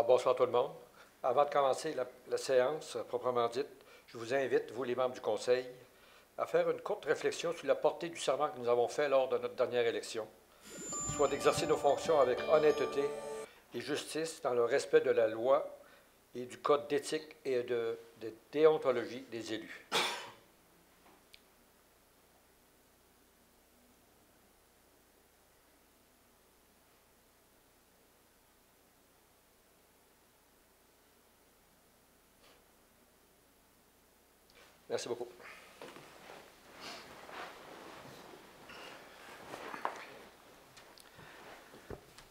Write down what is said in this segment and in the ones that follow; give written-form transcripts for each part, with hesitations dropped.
Alors, bonsoir tout le monde. Avant de commencer la séance proprement dite, je vous invite, vous les membres du Conseil, à faire une courte réflexion sur la portée du serment que nous avons fait lors de notre dernière élection, soit d'exercer nos fonctions avec honnêteté et justice dans le respect de la loi et du code d'éthique et de déontologie des élus. Merci beaucoup.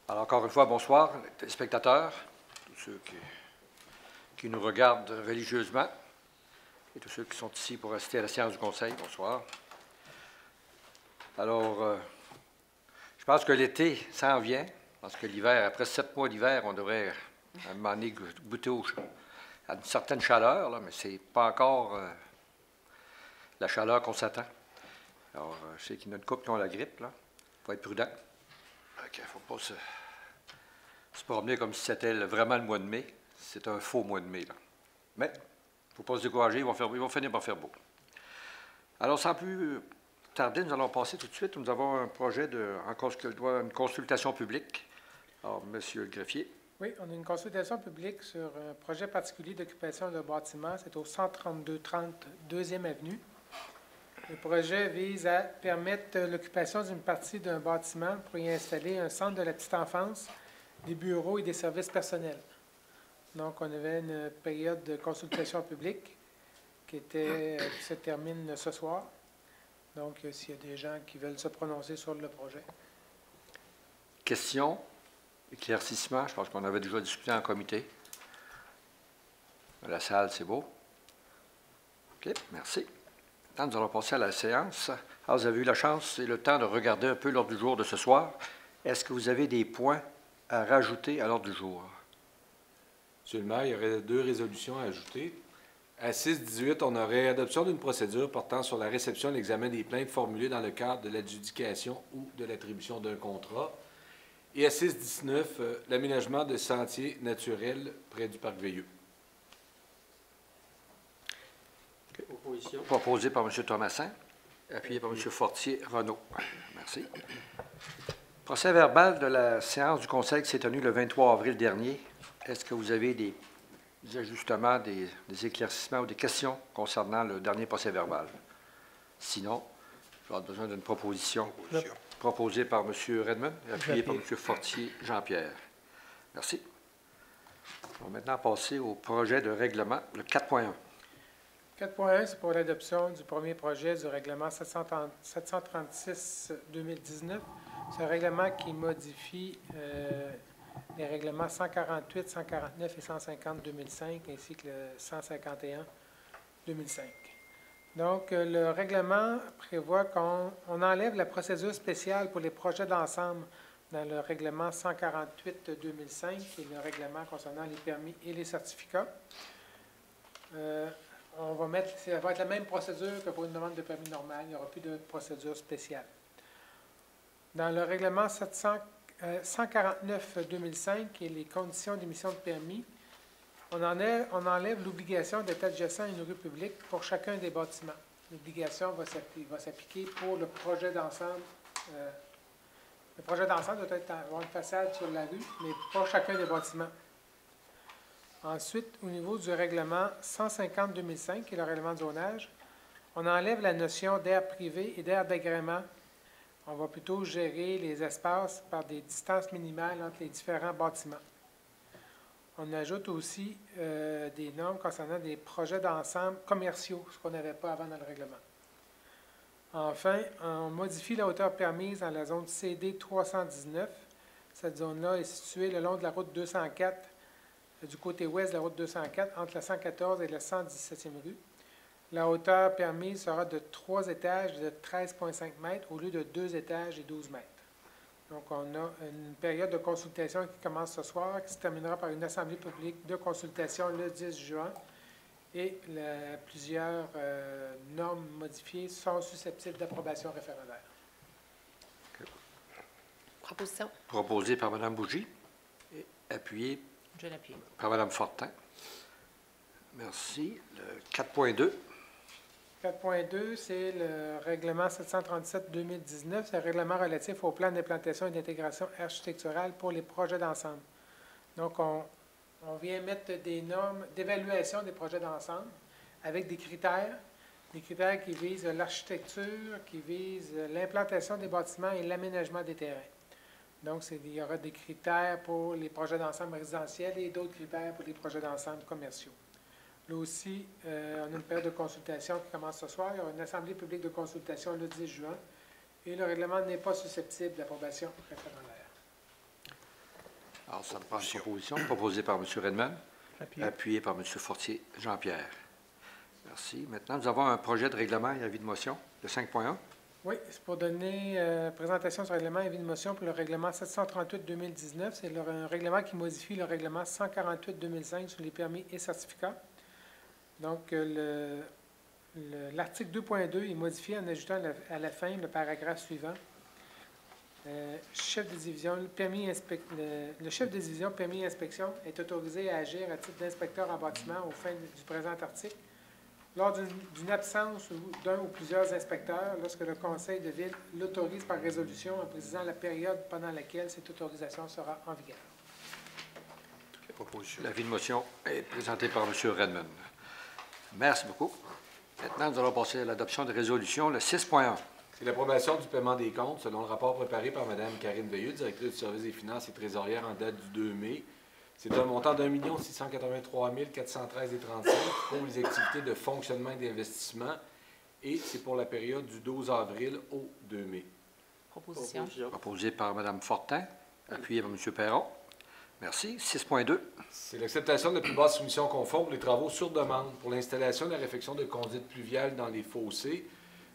Alors, encore une fois, bonsoir, les téléspectateurs, tous ceux qui nous regardent religieusement et tous ceux qui sont ici pour assister à la séance du Conseil, bonsoir. Alors, je pense que l'été s'en vient, parce que l'hiver, après 7 mois d'hiver, on devrait à un moment donné goûter à une certaine chaleur, là, mais c'est pas encore la chaleur qu'on s'attend. Alors, je sais qu'il y en a une couple qui ont la grippe, là. Il faut être prudent. Il ne faut pas se promener comme si c'était vraiment le mois de mai. C'est un faux mois de mai, là. Mais, il ne faut pas se décourager, ils vont finir par faire beau. Alors, sans plus tarder, nous allons passer tout de suite. Nous avons un projet une consultation publique. Alors, Monsieur le greffier. Oui, on a une consultation publique sur un projet particulier d'occupation de bâtiment. C'est au 13230 2e Avenue. Le projet vise à permettre l'occupation d'une partie d'un bâtiment pour y installer un centre de la petite enfance, des bureaux et des services personnels. Donc, on avait une période de consultation publique qui se termine ce soir. Donc, s'il y a des gens qui veulent se prononcer sur le projet. Questions, éclaircissements, je pense qu'on avait déjà discuté en comité. La salle, c'est beau. OK, merci. Maintenant, nous allons passer à la séance. Alors, vous avez eu la chance et le temps de regarder un peu l'ordre du jour de ce soir. Est-ce que vous avez des points à rajouter à l'ordre du jour? Monsieur le maire, il y aurait 2 résolutions à ajouter. À 6-18, on aurait adoption d'une procédure portant sur la réception et l'examen des plaintes formulées dans le cadre de l'adjudication ou de l'attribution d'un contrat. Et à 6-19, l'aménagement de sentiers naturels près du parc Veilleux. Proposition. Proposé par M. Thomasin, appuyé par M. Fortier-Renaud. Merci. Procès verbal de la séance du Conseil qui s'est tenue le 23 avril dernier. Est-ce que vous avez des ajustements, des éclaircissements ou des questions concernant le dernier procès verbal? Sinon, j'aurai besoin d'une proposition proposée par M. Redmond et appuyée par M. Fortier-Jean-Pierre. Merci. On va maintenant passer au projet de règlement, le 4.1. 4.1, c'est pour l'adoption du premier projet du règlement 736-2019. C'est un règlement qui modifie les règlements 148, 149 et 150-2005, ainsi que le 151-2005. Donc, le règlement prévoit qu'on enlève la procédure spéciale pour les projets d'ensemble dans le règlement 148-2005, qui est le règlement concernant les permis et les certificats. Ça va être la même procédure que pour une demande de permis normale. Il n'y aura plus de procédure spéciale. Dans le règlement 149-2005, qui est les conditions d'émission de permis, on enlève l'obligation d'être adjacent à une rue publique pour chacun des bâtiments. L'obligation va s'appliquer pour le projet d'ensemble. Le projet d'ensemble doit avoir une façade sur la rue, mais pas chacun des bâtiments. Ensuite, au niveau du règlement 150-2005, qui est le règlement de zonage, on enlève la notion d'aire privée et d'aire d'agrément. On va plutôt gérer les espaces par des distances minimales entre les différents bâtiments. On ajoute aussi des normes concernant des projets d'ensemble commerciaux, ce qu'on n'avait pas avant dans le règlement. Enfin, on modifie la hauteur permise dans la zone CD 319. Cette zone-là est située le long de la route 204, du côté ouest de la route 204, entre la 114 et la 117e rue. La hauteur permise sera de 3 étages de 13,5 mètres au lieu de 2 étages et 12 mètres. Donc, on a une période de consultation qui commence ce soir, qui se terminera par une assemblée publique de consultation le 10 juin. Et plusieurs normes modifiées sont susceptibles d'approbation référendaire. Proposition. Proposé par Mme Bougie et appuyé Je l'appuie. Par Mme Fortin. Merci. Le 4.2. 4.2, c'est le règlement 737-2019. C'est le règlement relatif au plan d'implantation et d'intégration architecturale pour les projets d'ensemble. Donc, on vient mettre des normes d'évaluation des projets d'ensemble avec des critères qui visent l'architecture, qui visent l'implantation des bâtiments et l'aménagement des terrains. Donc, il y aura des critères pour les projets d'ensemble résidentiels et d'autres critères pour les projets d'ensemble commerciaux. Là aussi, on a une période de consultation qui commence ce soir. Il y aura une assemblée publique de consultation le 10 juin et le règlement n'est pas susceptible d'approbation référendaire. Alors, ça prend une proposition proposée par M. Redmond, appuyée par M. Fortier Jean-Pierre. Merci. Maintenant, nous avons un projet de règlement et avis de motion, le 5.1. Oui, c'est pour donner présentation du règlement et avis de motion pour le règlement 738-2019. C'est un règlement qui modifie le règlement 148-2005 sur les permis et certificats. Donc, l'article 2.2 est modifié en ajoutant à la fin le paragraphe suivant. Chef de division, le chef de division permis et inspection est autorisé à agir à titre d'inspecteur en bâtiment aux fins du présent article. Lors d'une absence d'un ou plusieurs inspecteurs, lorsque le conseil de ville l'autorise par résolution en précisant la période pendant laquelle cette autorisation sera en vigueur. L'avis de motion est présenté par M. Redmond. Merci beaucoup. Maintenant, nous allons passer à l'adoption de résolution, le 6.1. C'est l'approbation du paiement des comptes selon le rapport préparé par Mme Karine Veilleux, directrice du service des finances et trésorière en date du 2 mai. C'est un montant d'1 683 413,35 pour les activités de fonctionnement et d'investissement et c'est pour la période du 12 avril au 2 mai. Proposition. Proposé par Mme Fortin, appuyé par M. Perron. Merci. 6.2. C'est l'acceptation de la plus basse soumission conforme pour les travaux sur demande pour l'installation et la réfection de conduites pluviales dans les fossés.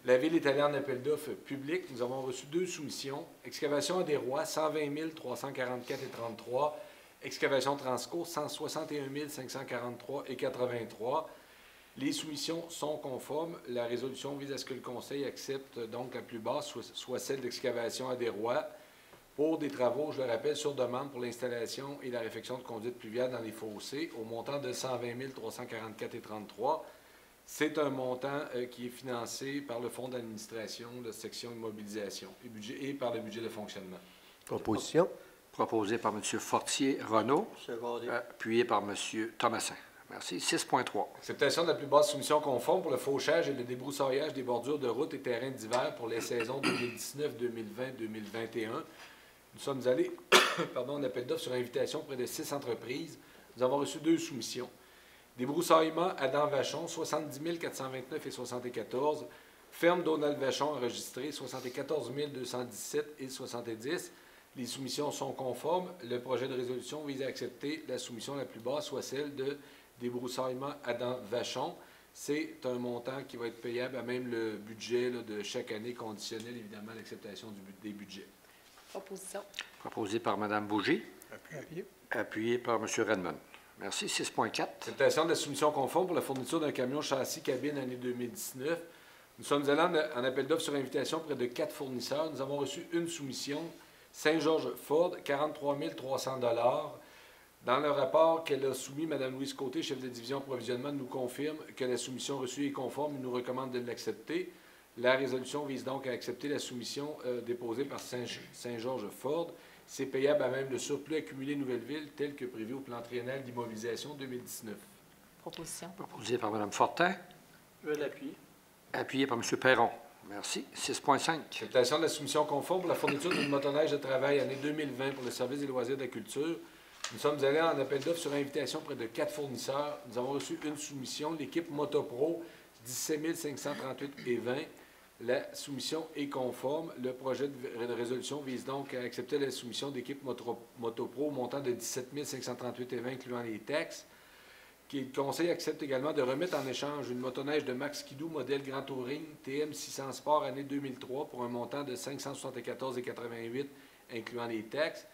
La Ville est allée en appel d'offres public. Nous avons reçu 2 soumissions. Excavation à des rois, 120 344,33. Excavation Transco, 161 543,83. Les soumissions sont conformes. La résolution vise à ce que le Conseil accepte donc la plus basse, soit celle d'excavation à des rois, pour des travaux, je le rappelle, sur demande pour l'installation et la réfection de conduites pluviales dans les fossés, au montant de 120 344,33. C'est un montant qui est financé par le Fonds d'administration de section immobilisation et par le budget de fonctionnement. Proposition. Proposé par M. Fortier-Renaud, appuyé par M. Thomassin. Merci. 6.3. Acceptation de la plus basse soumission conforme pour le fauchage et le débroussaillage des bordures de routes et terrains d'hiver pour les saisons 2019, 2020, 2021. Nous sommes allés en appel d'offres sur invitation près de 6 entreprises. Nous avons reçu 2 soumissions. Débroussaillement Adam Vachon, 70 429,74. Ferme Donald Vachon enregistré, 74 217,70. Les soumissions sont conformes. Le projet de résolution vise à accepter la soumission la plus basse, soit celle de débroussaillement Adam Vachon. C'est un montant qui va être payable à même le budget de chaque année, conditionnel évidemment à l'acceptation des budgets. Proposition. Proposé par Mme Bougie, appuyé par M. Redmond. Merci. 6.4. Acceptation de la soumission conforme pour la fourniture d'un camion châssis cabine année 2019. Nous sommes allés en appel d'offres sur invitation près de 4 fournisseurs. Nous avons reçu une soumission. Saint-Georges Ford, 43 300 $. Dans le rapport qu'elle a soumis, Mme Louise Côté, chef de division provisionnement, nous confirme que la soumission reçue est conforme et nous recommande de l'accepter. La résolution vise donc à accepter la soumission déposée par Saint-Georges Ford. C'est payable à même le surplus accumulé Nouvelle-Ville tel que prévu au plan triennal d'immobilisation 2019. Proposition. Proposé par Mme Fortin. Je l'appuie. Appuyé par M. Perron. Merci. 6.5. Acceptation de la soumission conforme pour la fourniture d'une motoneige de travail année 2020 pour le service des loisirs de la culture. Nous sommes allés en appel d'offres sur invitation près de 4 fournisseurs. Nous avons reçu une soumission, l'équipe Motopro, 17 538,20. La soumission est conforme. Le projet de résolution vise donc à accepter la soumission d'équipe Motopro au montant de 17 538,20, incluant les taxes. Le Conseil accepte également de remettre en échange une motoneige de Max Skidoo modèle Grand Touring TM 600 Sport année 2003 pour un montant de 574,88, incluant les taxes.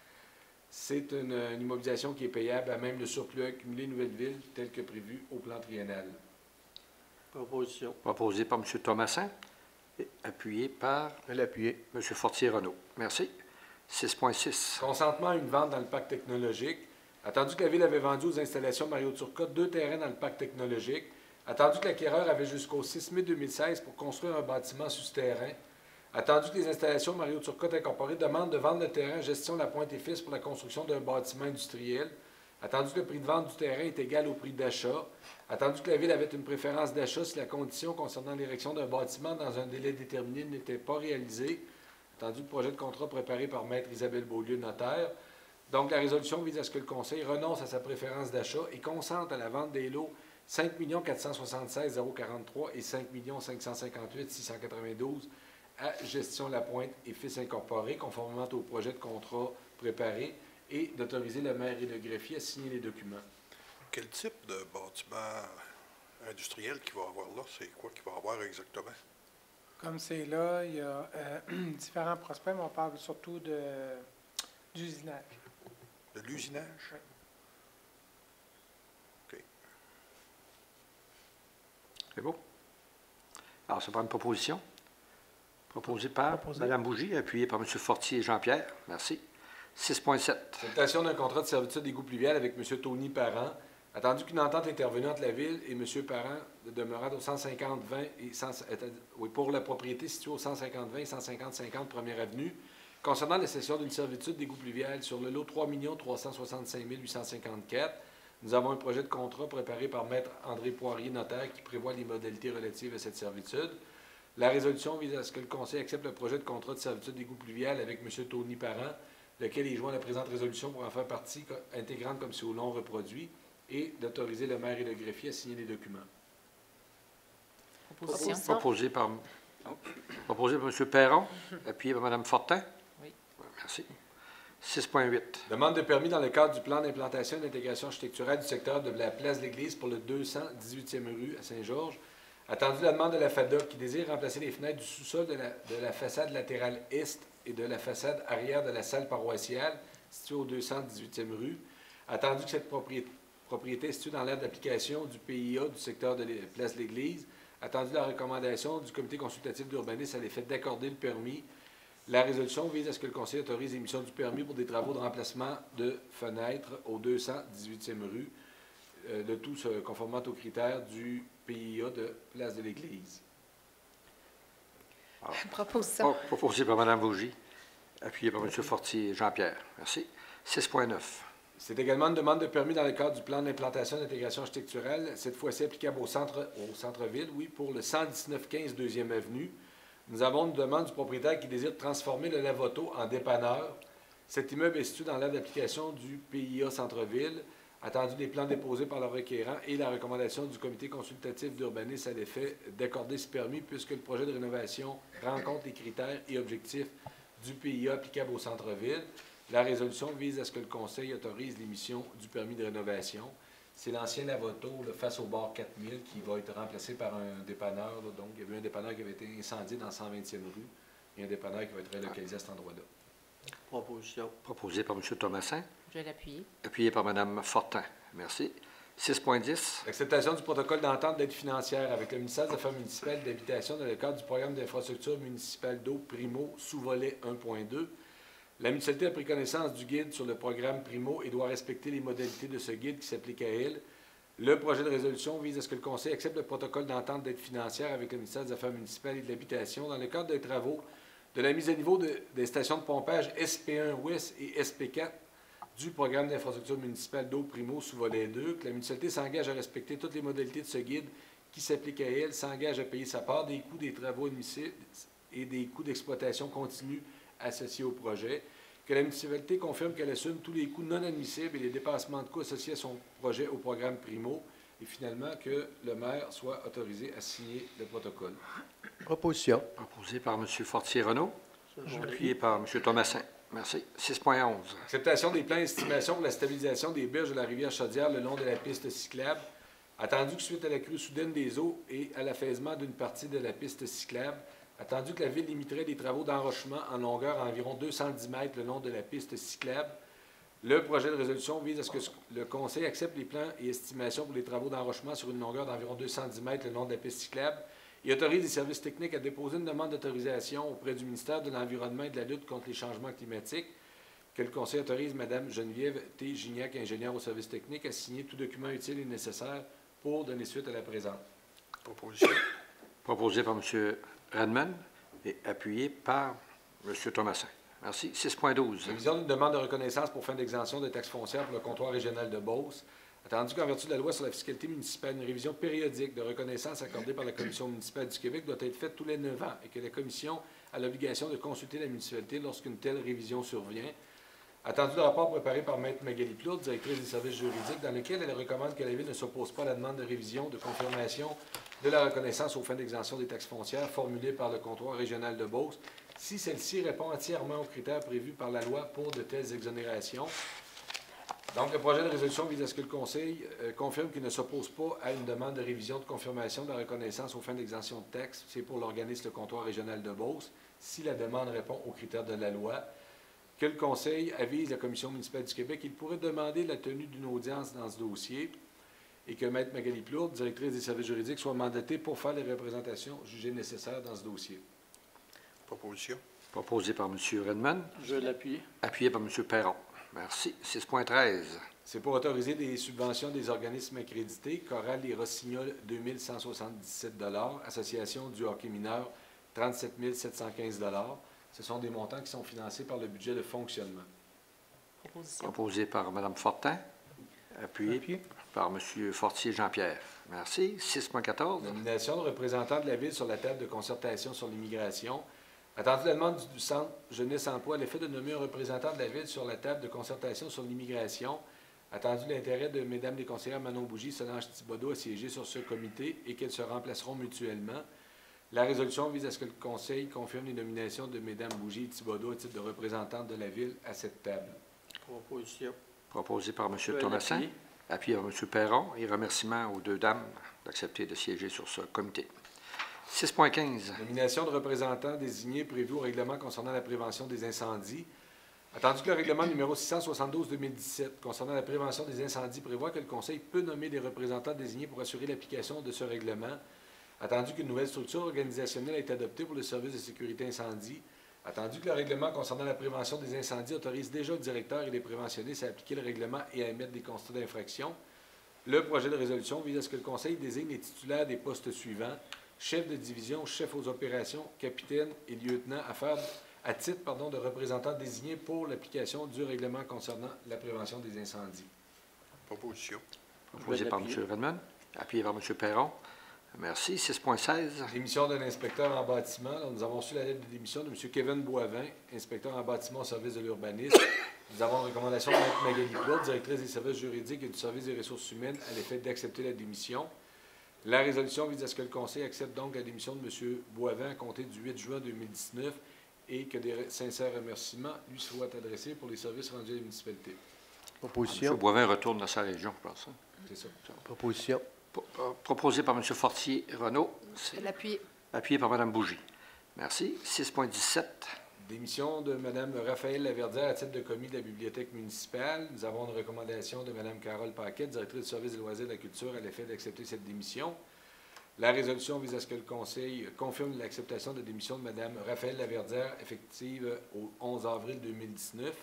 C'est une immobilisation qui est payable à même le surplus accumulé Nouvelle-Ville tel que prévu au plan triennal. Proposition. Proposé par M. Thomassin, appuyé par M. Fortier-Renaud. Merci. 6.6. Consentement à une vente dans le parc technologique. Attendu que la Ville avait vendu aux installations Mario Turcotte 2 terrains dans le parc technologique. Attendu que l'acquéreur avait jusqu'au 6 mai 2016 pour construire un bâtiment sur ce terrain. Attendu que les installations Mario Turcotte Incorporées demandent de vendre le terrain Gestion La Pointe et Fils pour la construction d'un bâtiment industriel. Attendu que le prix de vente du terrain est égal au prix d'achat. Attendu que la Ville avait une préférence d'achat si la condition concernant l'érection d'un bâtiment dans un délai déterminé n'était pas réalisée. Attendu le projet de contrat préparé par Maître Isabelle Beaulieu, notaire. Donc, la résolution vise à ce que le Conseil renonce à sa préférence d'achat et consente à la vente des lots 5 476 043 et 5 558 692 à Gestion La Pointe et Fils Incorporés, conformément au projet de contrat préparé, et d'autoriser le maire et le greffier à signer les documents. Quel type de bâtiment industriel qu'il va avoir là? C'est quoi qu'il va avoir exactement? Comme c'est là, il y a différents prospects, mais on parle surtout d'usinage. De l'usinage? Oui. OK. C'est beau. Alors, ça prend une proposition. Proposée par Mme Bougie, appuyée par M. Fortier et Jean-Pierre. Merci. 6.7. Acceptation d'un contrat de servitude d'égout pluvial avec M. Tony Parent. Attendu qu'une entente intervenue entre la Ville et M. Parent demeurant au 150-20 et pour la propriété située au 150-20 et 150-50 Première Avenue, concernant la cession d'une servitude d'égout pluvial sur le lot 3 365 854, nous avons un projet de contrat préparé par Maître André Poirier, notaire, qui prévoit les modalités relatives à cette servitude. La résolution vise à ce que le Conseil accepte le projet de contrat de servitude d'égout pluvial avec M. Tony Parent, lequel est joint à la présente résolution pour en faire partie intégrante comme si au long reproduit, et d'autoriser le maire et le greffier à signer les documents. Proposition. Proposé par M. Perron, appuyé par Mme Fortin. Oui. Merci. 6.8. Demande de permis dans le cadre du plan d'implantation et d'intégration architecturale du secteur de la place de l'Église pour le 218e rue à Saint-Georges. Attendu la demande de la FADOC qui désire remplacer les fenêtres du sous-sol de la façade latérale est et de la façade arrière de la salle paroissiale située au 218e rue. Attendu que cette propriété est située dans l'aire d'application du PIA du secteur de la place de l'Église. Attendu la recommandation du comité consultatif d'urbanisme à l'effet d'accorder le permis. La résolution vise à ce que le Conseil autorise l'émission du permis pour des travaux de remplacement de fenêtres au 218e rue, le tout se conformant aux critères du PIA de place de l'Église. Proposition. Proposé par Mme Bougie, appuyé par M. Fortier et Jean-Pierre. Merci. 6.9. C'est également une demande de permis dans le cadre du plan d'implantation et d'intégration architecturale, cette fois-ci applicable au centre-ville, oui, pour le 119-15 2e Avenue. Nous avons une demande du propriétaire qui désire transformer le lavoto en dépanneur. Cet immeuble est situé dans l'aire d'application du PIA Centre-Ville. Attendu les plans déposés par le requérant et la recommandation du comité consultatif d'urbanisme à l'effet d'accorder ce permis puisque le projet de rénovation rencontre les critères et objectifs du PIA applicable au centre-ville. La résolution vise à ce que le Conseil autorise l'émission du permis de rénovation. C'est l'ancien lavoto face au bar 4000 qui va être remplacé par un dépanneur. Là. Donc, il y avait un dépanneur qui avait été incendié dans 120e rue et un dépanneur qui va être relocalisé à cet endroit-là. Proposition. Proposé par M. Thomasin, Je vais l'appuyer. appuyé par Mme Fortin. Merci. 6.10. L'acceptation du protocole d'entente d'aide financière avec le ministère des Affaires municipales et de l'Habitation dans le cadre du programme d'infrastructure municipale d'eau Primo, sous-volet 1.2. La municipalité a pris connaissance du guide sur le programme Primo et doit respecter les modalités de ce guide qui s'applique à elle. Le projet de résolution vise à ce que le Conseil accepte le protocole d'entente d'aide financière avec le ministère des Affaires municipales et de l'Habitation dans le cadre des travaux de la mise à niveau des stations de pompage SP1 Ouest et SP4 du programme d'infrastructure municipale d'eau Primo sous volet 2, que la municipalité s'engage à respecter toutes les modalités de ce guide qui s'applique à elle, s'engage à payer sa part des coûts des travaux admissibles et des coûts d'exploitation continue associés au projet, que la municipalité confirme qu'elle assume tous les coûts non admissibles et les dépassements de coûts associés à son projet au programme Primo, et finalement que le maire soit autorisé à signer le protocole. Proposition. Proposé par M. Fortier-Renaud, Je appuyé par M. Thomasin. Merci. 6.11. Acceptation des plans d'estimation pour la stabilisation des berges de la rivière Chaudière le long de la piste cyclable. Attendu que suite à la crue soudaine des eaux et à l'affaissement d'une partie de la piste cyclable, attendu que la Ville limiterait des travaux d'enrochement en longueur à environ 210 mètres le long de la piste cyclable, le projet de résolution vise à ce que le Conseil accepte les plans et estimations pour les travaux d'enrochement sur une longueur d'environ 210 mètres le long de la piste cyclable et autorise les services techniques à déposer une demande d'autorisation auprès du ministère de l'Environnement et de la lutte contre les changements climatiques que le Conseil autorise Mme Geneviève T. Gignac, ingénieure au service technique, à signer tout document utile et nécessaire pour donner suite à la présente. Proposition. Proposé par M. Redmond et appuyé par M. Thomasin. Merci. 6.12. Révision d'une demande de reconnaissance pour fin d'exemption de taxes foncières pour le comptoir régional de Beauce. Attendu qu'en vertu de la loi sur la fiscalité municipale, une révision périodique de reconnaissance accordée par la Commission municipale du Québec doit être faite tous les 9 ans et que la Commission a l'obligation de consulter la municipalité lorsqu'une telle révision survient. Attendu le rapport préparé par Mme Magali Plourde, directrice des services juridiques, dans lequel elle recommande que la Ville ne s'oppose pas à la demande de révision de confirmation de la reconnaissance aux fins d'exemption des taxes foncières formulée par le comptoir régional de Beauce, si celle-ci répond entièrement aux critères prévus par la loi pour de telles exonérations. Donc, le projet de résolution vise à ce que le Conseil confirme qu'il ne s'oppose pas à une demande de révision de confirmation de la reconnaissance aux fins d'exemption de taxes. C'est pour l'organisme le comptoir régional de Beauce, si la demande répond aux critères de la loi. Que le Conseil avise la Commission municipale du Québec qu'il pourrait demander la tenue d'une audience dans ce dossier et que Mme Magali Plourde, directrice des services juridiques, soit mandatée pour faire les représentations jugées nécessaires dans ce dossier. Proposition. Proposé par M. Redmond. Je l'appuie. Appuyé par M. Perron. Merci. 6.13. C'est pour autoriser des subventions des organismes accrédités, Chorale et Rossignol, 2 177 $, Association du hockey mineur, 37 715 $. Ce sont des montants qui sont financés par le budget de fonctionnement. Proposition. Proposé par Mme Fortin. Appuyé par M. Fortier Jean-Pierre. Merci. 6.14. Nomination de représentants de la Ville sur la table de concertation sur l'immigration. Attendu la demande du Centre Jeunesse Emploi à l'effet de nommer un représentant de la Ville sur la table de concertation sur l'immigration. Attendu l'intérêt de Mesdames les conseillères Manon Bougie et Solange Thibodeau à siéger sur ce comité et qu'elles se remplaceront mutuellement. La résolution vise à ce que le Conseil confirme les nominations de Mesdames Bougie et Thibodeau à titre de représentantes de la Ville à cette table. Proposition. Proposé par M. Je Thomasin. l'appuie. Appuyé par M. Perron. Et remerciements aux deux dames d'accepter de siéger sur ce comité. 6.15. Nomination de représentants désignés prévus au règlement concernant la prévention des incendies. Attendu que le règlement numéro 672-2017 concernant la prévention des incendies prévoit que le Conseil peut nommer des représentants désignés pour assurer l'application de ce règlement. Attendu qu'une nouvelle structure organisationnelle a été adoptée pour le service de sécurité incendie. Attendu que le règlement concernant la prévention des incendies autorise déjà le directeur et les préventionnistes à appliquer le règlement et à émettre des constats d'infraction. Le projet de résolution vise à ce que le Conseil désigne les titulaires des postes suivants: chef de division, chef aux opérations, capitaine et lieutenant à titre de représentants désignés pour l'application du règlement concernant la prévention des incendies. Proposition. Proposé par M. Redmond. Appuyé par M. Perron. Merci. 6.16. Démission d'un inspecteur en bâtiment. Alors, nous avons reçu la lettre de démission de M. Kevin Boivin, inspecteur en bâtiment au service de l'urbanisme. Nous avons une recommandation de Mme Magali Plourde, directrice des services juridiques et du service des ressources humaines, à l'effet d'accepter la démission. La résolution vise à ce que le Conseil accepte donc la démission de M. Boivin à compter du 8 juin 2019 et que des sincères remerciements lui soient adressés pour les services rendus à la municipalité. M. Proposition. Boivin retourne dans sa région, je pense. C'est ça. Proposition. Proposé par M. Fortier-Renaud. Je l'appuie. Appuyé par Mme Bougie. Merci. 6.17. Démission de Mme Raphaël Laverdière à titre de commis de la Bibliothèque municipale. Nous avons une recommandation de Mme Carole Paquette, directrice du service des loisirs et de la culture, à l'effet d'accepter cette démission. La résolution vise à ce que le Conseil confirme l'acceptation de démission de Mme Raphaël Laverdière, effective au 11 avril 2019,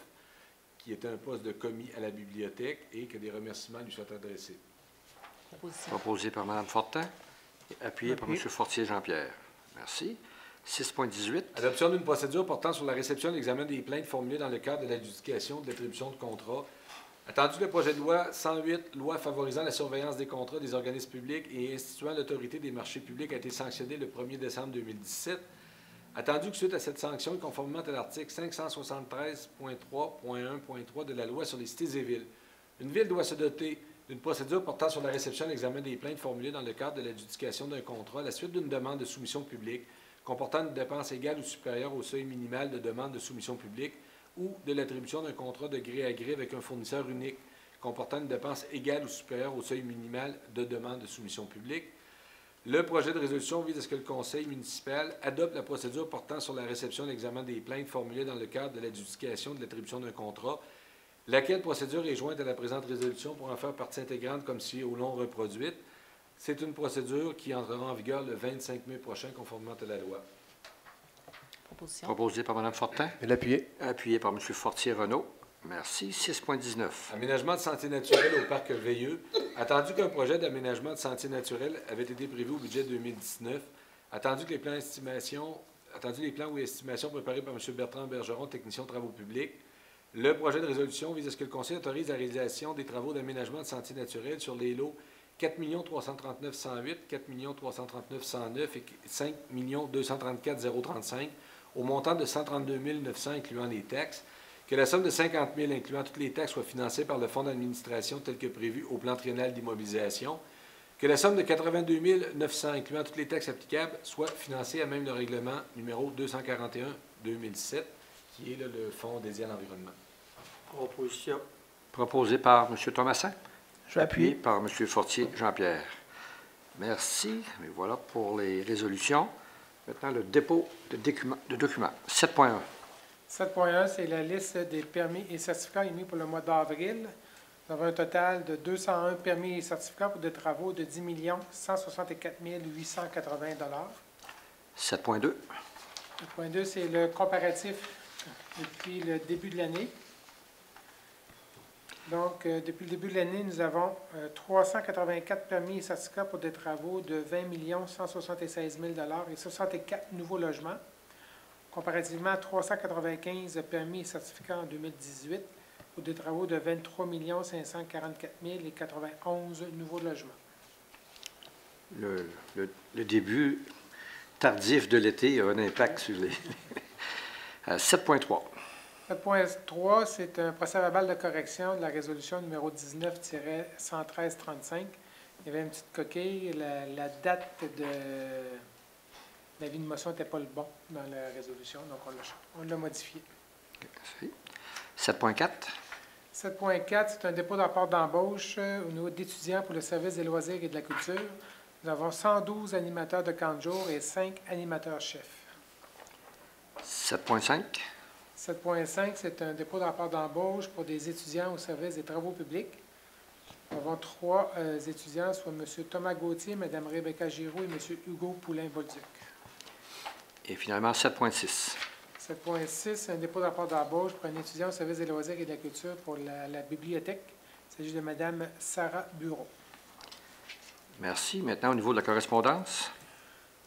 qui était un poste de commis à la bibliothèque, et que des remerciements lui soient adressés. Proposition. Proposé par Mme Fortin. Appuyé par M. Fortier Jean-Pierre. Merci. 6.18. Adoption d'une procédure portant sur la réception et l'examen des plaintes formulées dans le cadre de l'adjudication de l'attribution de contrats. Attendu le projet de loi 108, loi favorisant la surveillance des contrats des organismes publics et instituant l'autorité des marchés publics, a été sanctionné le 1er décembre 2017. Attendu que suite à cette sanction, et conformément à l'article 573.3.1.3 de la loi sur les cités et villes, une ville doit se doter d'une procédure portant sur la réception et l'examen des plaintes formulées dans le cadre de l'adjudication d'un contrat à la suite d'une demande de soumission publique comportant une dépense égale ou supérieure au seuil minimal de demande de soumission publique ou de l'attribution d'un contrat de gré à gré avec un fournisseur unique comportant une dépense égale ou supérieure au seuil minimal de demande de soumission publique. Le projet de résolution vise à ce que le Conseil municipal adopte la procédure portant sur la réception et l'examen des plaintes formulées dans le cadre de l'adjudication de l'attribution d'un contrat, laquelle procédure est jointe à la présente résolution pour en faire partie intégrante comme si au long reproduite. C'est une procédure qui entrera en vigueur le 25 mai prochain, conformément à la loi. Proposition. Proposé par Mme Fortin. Je l'appuie. Appuyé par M. Fortier-Renaud. Merci. 6.19. Aménagement de sentiers naturels au parc Veilleux. Attendu qu'un projet d'aménagement de sentiers naturels avait été prévu au budget 2019, attendu les plans ou estimations préparés par M. Bertrand Bergeron, technicien de travaux publics, le projet de résolution vise à ce que le Conseil autorise la réalisation des travaux d'aménagement de sentiers naturels sur les lots 4 339 108, 4 339 109 et 5 234 035 au montant de 132 900 incluant les taxes, que la somme de 50 000 incluant toutes les taxes soit financée par le fonds d'administration tel que prévu au plan triennal d'immobilisation, que la somme de 82 900 incluant toutes les taxes applicables soit financée à même le règlement numéro 241-2007, qui est là, le fonds dédié à l'environnement. Proposition. Proposé par M. Thomassin. Je vais appuyer. Par M. Fortier Jean-Pierre. Merci. Et voilà pour les résolutions. Maintenant, le dépôt de documents. 7.1. 7.1, c'est la liste des permis et certificats émis pour le mois d'avril. Nous avons un total de 201 permis et certificats pour des travaux de 10 164 880 7.2. 7.2, c'est le comparatif depuis le début de l'année. Donc, depuis le début de l'année, nous avons 384 permis et certificats pour des travaux de 20 176 000 et 64 nouveaux logements, comparativement à 395 permis et certificats en 2018 pour des travaux de 23 544 000 et 91 nouveaux logements. Le début tardif de l'été a un impact sur les... 7.3. 7.3, c'est un procès-verbal de correction de la résolution numéro 19-113-35. Il y avait une petite coquille. La date de l'avis de motion n'était pas le bon dans la résolution, donc on l'a modifié. Merci. 7.4. 7.4, c'est un dépôt de rapport d'embauche au niveau d'étudiants pour le service des loisirs et de la culture. Nous avons 112 animateurs de camp de jour et 5 animateurs-chefs. 7.5. 7.5, c'est un dépôt de rapport d'embauche pour des étudiants au service des travaux publics. Nous avons 3 étudiants, soit M. Thomas Gauthier, Mme Rebecca Giroux et M. Hugo Poulain-Bolduc. Et finalement, 7.6. 7.6, c'est un dépôt de rapport d'embauche pour un étudiant au service des loisirs et de la culture pour la bibliothèque. Il s'agit de Mme Sarah Bureau. Merci. Maintenant, au niveau de la correspondance.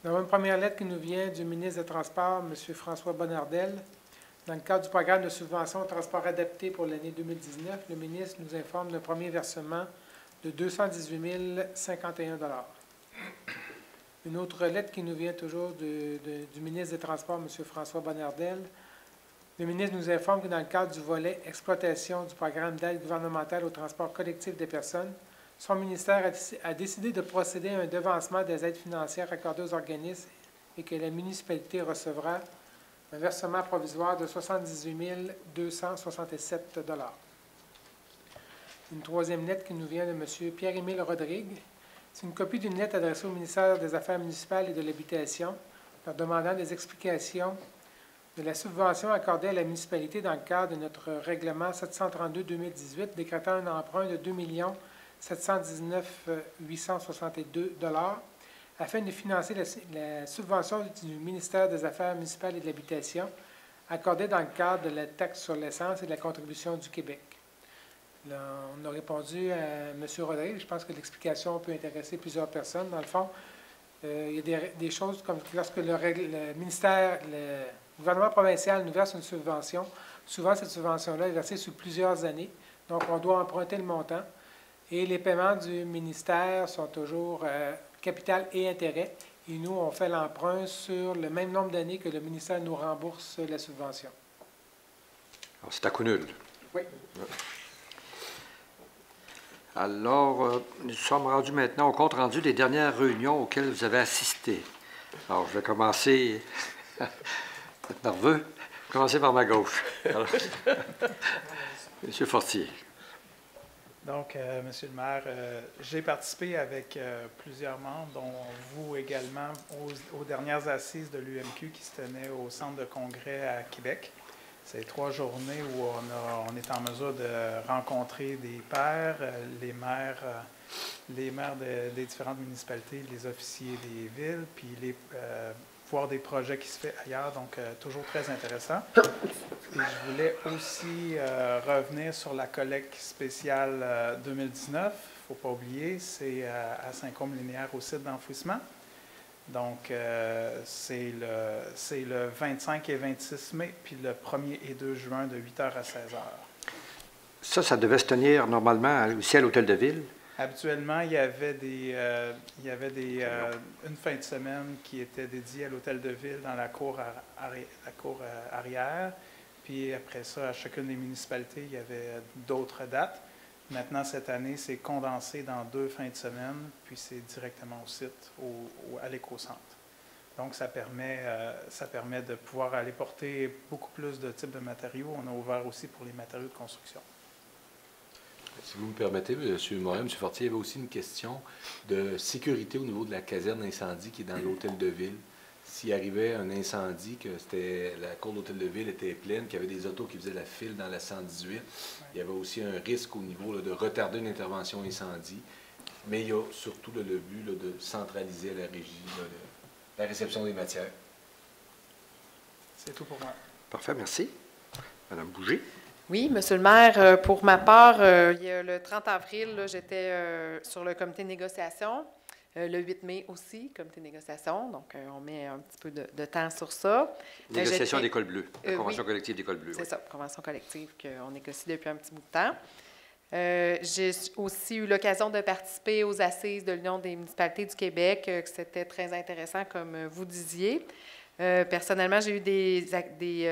Nous avons une première lettre qui nous vient du ministre des Transports, M. François Bonnardel. Dans le cadre du programme de subvention au transport adapté pour l'année 2019, le ministre nous informe d'un premier versement de 218 051 $. Une autre lettre qui nous vient toujours du ministre des Transports, M. François Bonnardel. Le ministre nous informe que dans le cadre du volet exploitation du programme d'aide gouvernementale au transport collectif des personnes, son ministère a décidé de procéder à un devancement des aides financières accordées aux organismes et que la municipalité recevra un versement provisoire de 78 267 $. Une troisième lettre qui nous vient de M. Pierre-Émile Rodrigue. C'est une copie d'une lettre adressée au ministère des Affaires municipales et de l'Habitation, leur demandant des explications de la subvention accordée à la municipalité dans le cadre de notre règlement 732-2018, décrétant un emprunt de 2 719 862 $ afin de financer la subvention du ministère des Affaires municipales et de l'Habitation accordée dans le cadre de la taxe sur l'essence et de la contribution du Québec. Là, on a répondu à M. Rodrigue. Je pense que l'explication peut intéresser plusieurs personnes. Dans le fond, il y a des choses comme lorsque le gouvernement provincial nous verse une subvention, souvent cette subvention-là est versée sur plusieurs années. Donc, on doit emprunter le montant. Et les paiements du ministère sont toujours capital et intérêt. Et nous, on fait l'emprunt sur le même nombre d'années que le ministère nous rembourse la subvention. Alors, c'est à coup nul. Oui. Alors, nous sommes rendus maintenant au compte-rendu des dernières réunions auxquelles vous avez assisté. Alors, je vais commencer... Vous êtes nerveux? Je vais commencer par ma gauche. Alors, M. Fortier. Donc, Monsieur le maire, j'ai participé avec plusieurs membres, dont vous également, aux dernières assises de l'UMQ qui se tenaient au Centre de congrès à Québec. C'est 3 journées où on est en mesure de rencontrer des pairs, les maires des différentes municipalités, les officiers des villes, puis voir des projets qui se font ailleurs, donc toujours très intéressant. Et je voulais aussi revenir sur la collecte spéciale 2019. Il ne faut pas oublier, c'est à Saint-Côme-Linéaire au site d'enfouissement. Donc, c'est le 25 et 26 mai, puis le 1er et 2 juin de 8h à 16h. Ça devait se tenir normalement aussi à l'Hôtel de Ville. Habituellement, il y avait une fin de semaine qui était dédiée à l'Hôtel de Ville dans la cour arrière. Puis après ça, à chacune des municipalités, il y avait d'autres dates. Maintenant, cette année, c'est condensé dans 2 fins de semaine, puis c'est directement au site, à l'éco-centre. Donc, ça permet de pouvoir aller porter beaucoup plus de types de matériaux. On a ouvert aussi pour les matériaux de construction. Si vous me permettez, M. Morin, M. Fortier, il y avait aussi une question de sécurité au niveau de la caserne d'incendie qui est dans l'Hôtel de Ville. S'il arrivait un incendie, que la cour de l'Hôtel de Ville était pleine, qu'il y avait des autos qui faisaient la file dans la 118, il y avait aussi un risque au niveau de retarder une intervention incendie. Mais il y a surtout le but de centraliser la régie, la réception des matières. C'est tout pour moi. Parfait, merci. Madame Bouger. Oui, Monsieur le maire, pour ma part, il y a le 30 avril, j'étais sur le comité de négociation. Le 8 mai aussi, comité de négociation. Donc, on met un petit peu de temps sur ça. Négociation d'École Bleue, la convention oui, collective d'École Bleue. C'est oui. ça, convention collective qu'on négocie depuis un petit bout de temps. J'ai aussi eu l'occasion de participer aux assises de l'Union des municipalités du Québec, que c'était très intéressant, comme vous disiez. Personnellement, j'ai eu des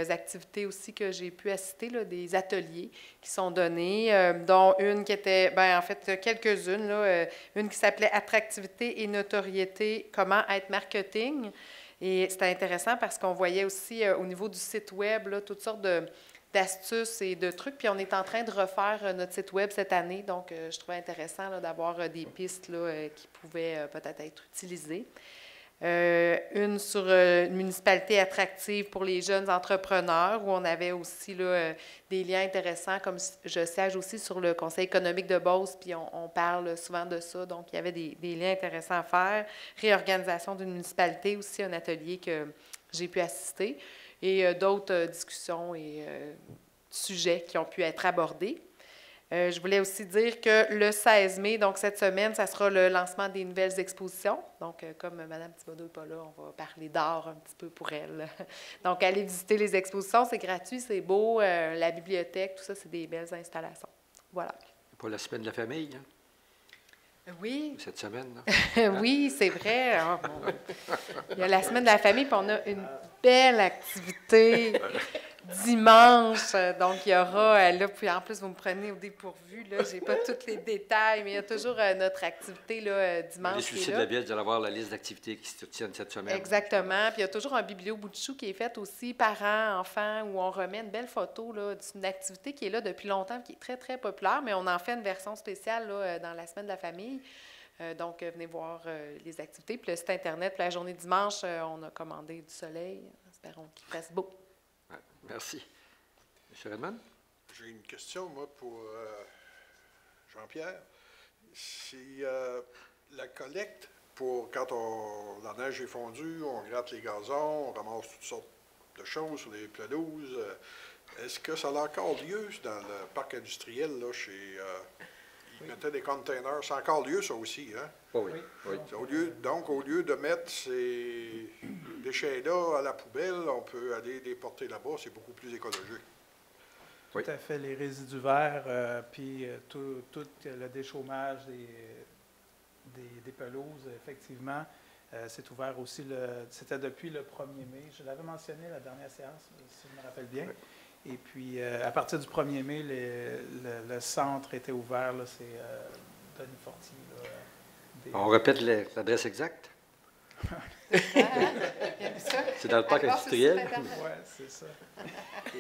activités aussi que j'ai pu assister, là, des ateliers qui sont donnés, dont une qui était, en fait, quelques-unes, là, une qui s'appelait « Attractivité et notoriété, comment être marketing ». Et c'était intéressant parce qu'on voyait aussi au niveau du site web là, toutes sortes d'astuces et de trucs. Puis on est en train de refaire notre site web cette année, donc je trouvais intéressant là, d'avoir des pistes là, qui pouvaient peut-être être utilisées. Une sur une municipalité attractive pour les jeunes entrepreneurs, où on avait aussi là, des liens intéressants, comme je siège aussi sur le Conseil économique de Beauce, puis on parle souvent de ça, donc il y avait des liens intéressants à faire. Réorganisation d'une municipalité, aussi un atelier que j'ai pu assister, et d'autres discussions et sujets qui ont pu être abordés. Je voulais aussi dire que le 16 mai, donc cette semaine, ça sera le lancement des nouvelles expositions. Donc, comme Mme Thibodeau n'est pas là, on va parler d'art un petit peu pour elle. Donc, allez visiter les expositions, c'est gratuit, c'est beau. La bibliothèque, tout ça, c'est des belles installations. Voilà. Pas la semaine de la famille, hein, Oui. cette semaine. Là. Oui, c'est vrai. Oh, bon. Il y a la semaine de la famille, puis on a une belle activité dimanche. Donc, il y aura, là, puis en plus, vous me prenez au dépourvu, là, je n'ai pas tous les détails, mais il y a toujours notre activité, là, dimanche. Les suicides de la ville, vous allez avoir la liste d'activités qui se tiennent cette semaine. Exactement. Puis il y a toujours un biblio bout de chou qui est fait aussi, parents, enfants, où on remet une belle photo là, d'une activité qui est là depuis longtemps, qui est très, très populaire, mais on en fait une version spéciale là, dans la semaine de la famille. Donc, venez voir les activités. Puis le site Internet, puis la journée dimanche, on a commandé du soleil. Espérons qu'il fasse beau. Ouais, merci. M. Redmond? J'ai une question, moi, pour Jean-Pierre. Si la collecte, pour quand la neige est fondue, on gratte les gazons, on ramasse toutes sortes de choses sur les pelouses, est-ce que ça a encore lieu dans le parc industriel, là, chez... Ils mettaient des containers. C'est encore lieu, ça aussi, hein? Oh, oui. Oui. Donc, au lieu de mettre ces déchets-là à la poubelle, on peut aller les porter là-bas. C'est beaucoup plus écologique. Oui. Tout à fait. Les résidus verts, puis tout le déchômage des pelouses, effectivement, c'est ouvert aussi. C'était depuis le 1er mai. Je l'avais mentionné la dernière séance, si je me rappelle bien. Oui. Et puis, à partir du 1er mai, le centre était ouvert. C'est Denis Fortier. On répète l'adresse exacte? C'est dans le parc industriel? Oui, c'est ça.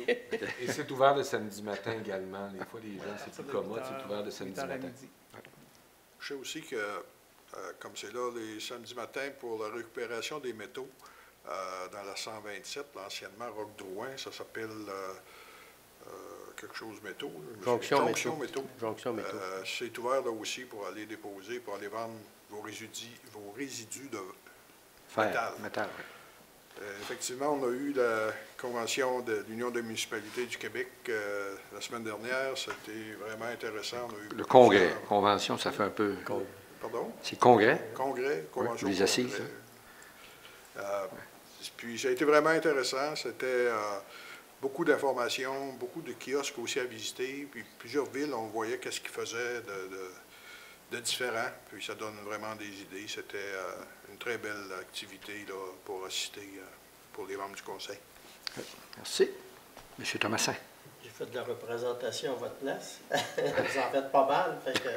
Et c'est ouvert le samedi matin également. Des fois, les gens, c'est plus commode, c'est ouvert le samedi matin. Je sais aussi que, comme c'est là, les samedis matins pour la récupération des métaux, dans la 127, l'anciennement Roc-Drouin, ça s'appelle quelque chose métaux. Jonction métaux. C'est ouvert là aussi pour aller déposer, pour aller vendre vos résidus de métal. Oui. Effectivement, on a eu la convention de l'Union des municipalités du Québec la semaine dernière. C'était vraiment intéressant. On a eu Le congrès, convention, ça fait un peu... Pardon? C'est congrès? Congrès, convention. Oui, les assises. Puis ça a été vraiment intéressant. C'était beaucoup d'informations, beaucoup de kiosques aussi à visiter. Puis plusieurs villes, on voyait qu'est-ce qu'ils faisaient de différent. Puis ça donne vraiment des idées. C'était une très belle activité là, pour assister pour les membres du conseil. Merci. M. Thomasin. J'ai fait de la représentation à votre place. Vous en faites pas mal. Fait que...